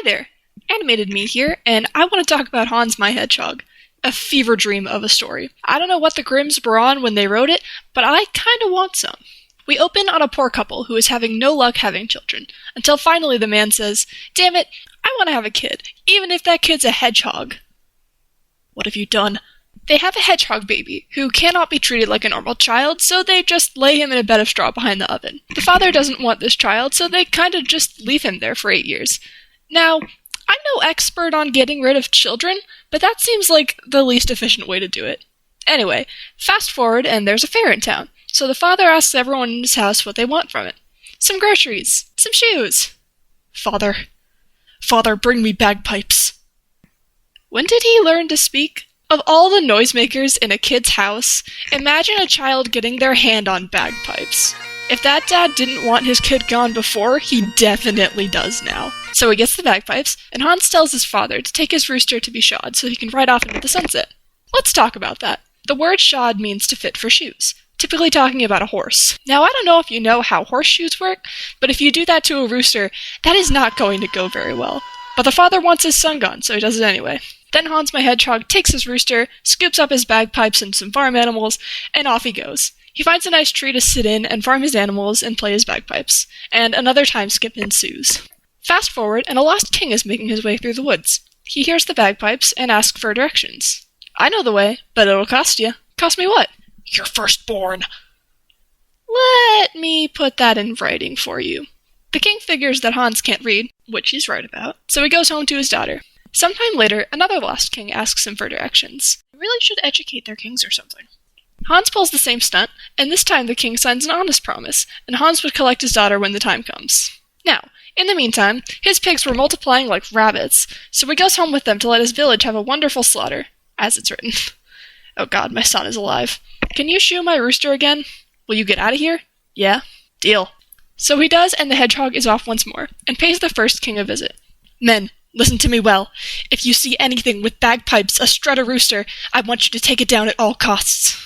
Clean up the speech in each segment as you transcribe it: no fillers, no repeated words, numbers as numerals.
Hi there, Animated Me here, and I want to talk about Hans my Hedgehog. A fever dream of a story. I don't know what the Grimms were on when they wrote it, but I kinda want some. We open on a poor couple who is having no luck having children, until finally the man says, "Damn it, I want to have a kid, even if that kid's a hedgehog." What have you done? They have a hedgehog baby, who cannot be treated like a normal child, so they just lay him in a bed of straw behind the oven. The father doesn't want this child, so they kinda just leave him there for 8 years. Now, I'm no expert on getting rid of children, but that seems like the least efficient way to do it. Anyway, fast forward and there's a fair in town, so the father asks everyone in his house what they want from it. Some groceries, some shoes. Father, bring me bagpipes. When did he learn to speak? Of all the noisemakers in a kid's house, imagine a child getting their hand on bagpipes. If that dad didn't want his kid gone before, he definitely does now. So he gets the bagpipes, and Hans tells his father to take his rooster to be shod so he can ride off into the sunset. Let's talk about that. The word shod means to fit for shoes, typically talking about a horse. Now, I don't know if you know how horseshoes work, but if you do that to a rooster, that is not going to go very well. But the father wants his son gone, so he does it anyway. Then Hans my Hedgehog takes his rooster, scoops up his bagpipes and some farm animals, and off he goes. He finds a nice tree to sit in and farm his animals and play his bagpipes, and another time skip ensues. Fast forward, and a lost king is making his way through the woods. He hears the bagpipes and asks for directions. "I know the way, but it'll cost you." "Cost me what?" "Your firstborn." Let me put that in writing for you. The king figures that Hans can't read, which he's right about, so he goes home to his daughter. Sometime later, another lost king asks him for directions. They really should educate their kings or something. Hans pulls the same stunt, and this time the king signs an honest promise, and Hans would collect his daughter when the time comes. Now, in the meantime, his pigs were multiplying like rabbits, so he goes home with them to let his village have a wonderful slaughter, as it's written. Oh god, my son is alive. "Can you shoe my rooster again? Will you get out of here?" "Yeah." "Deal." So he does, and the hedgehog is off once more, and pays the first king a visit. "Men, listen to me well. If you see anything with bagpipes, a strut, a rooster, I want you to take it down at all costs."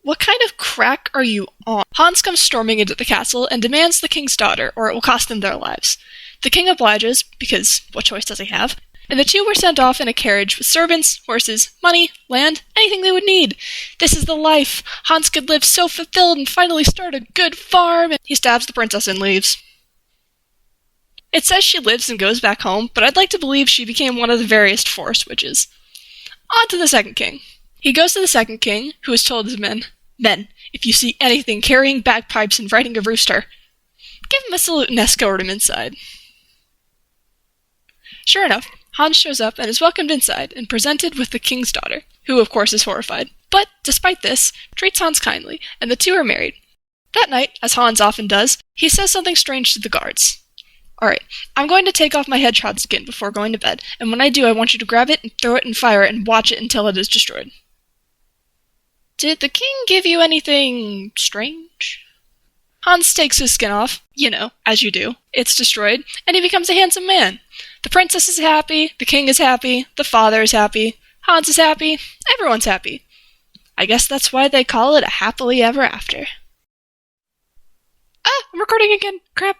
What kind of crack are you on? Hans comes storming into the castle and demands the king's daughter, or it will cost them their lives. The king obliges, because what choice does he have? And the two were sent off in a carriage with servants, horses, money, land, anything they would need. This is the life. Hans could live so fulfilled and finally start a good farm. And he stabs the princess and leaves. It says she lives and goes back home, but I'd like to believe she became one of the various forest witches. On to the second king. He goes to the second king, who has told his men, "Men, if you see anything carrying bagpipes and riding a rooster, give him a salute and escort him inside." Sure enough, Hans shows up and is welcomed inside and presented with the king's daughter, who of course is horrified. But, despite this, treats Hans kindly, and the two are married. That night, as Hans often does, he says something strange to the guards. "Alright, I'm going to take off my hedgehog skin before going to bed, and when I do I want you to grab it and throw it in fire and watch it until it is destroyed." Did the king give you anything strange? Hans takes his skin off, as you do. It's destroyed, and he becomes a handsome man. The princess is happy, the king is happy, the father is happy, Hans is happy, everyone's happy. I guess that's why they call it a happily ever after. I'm recording again, crap.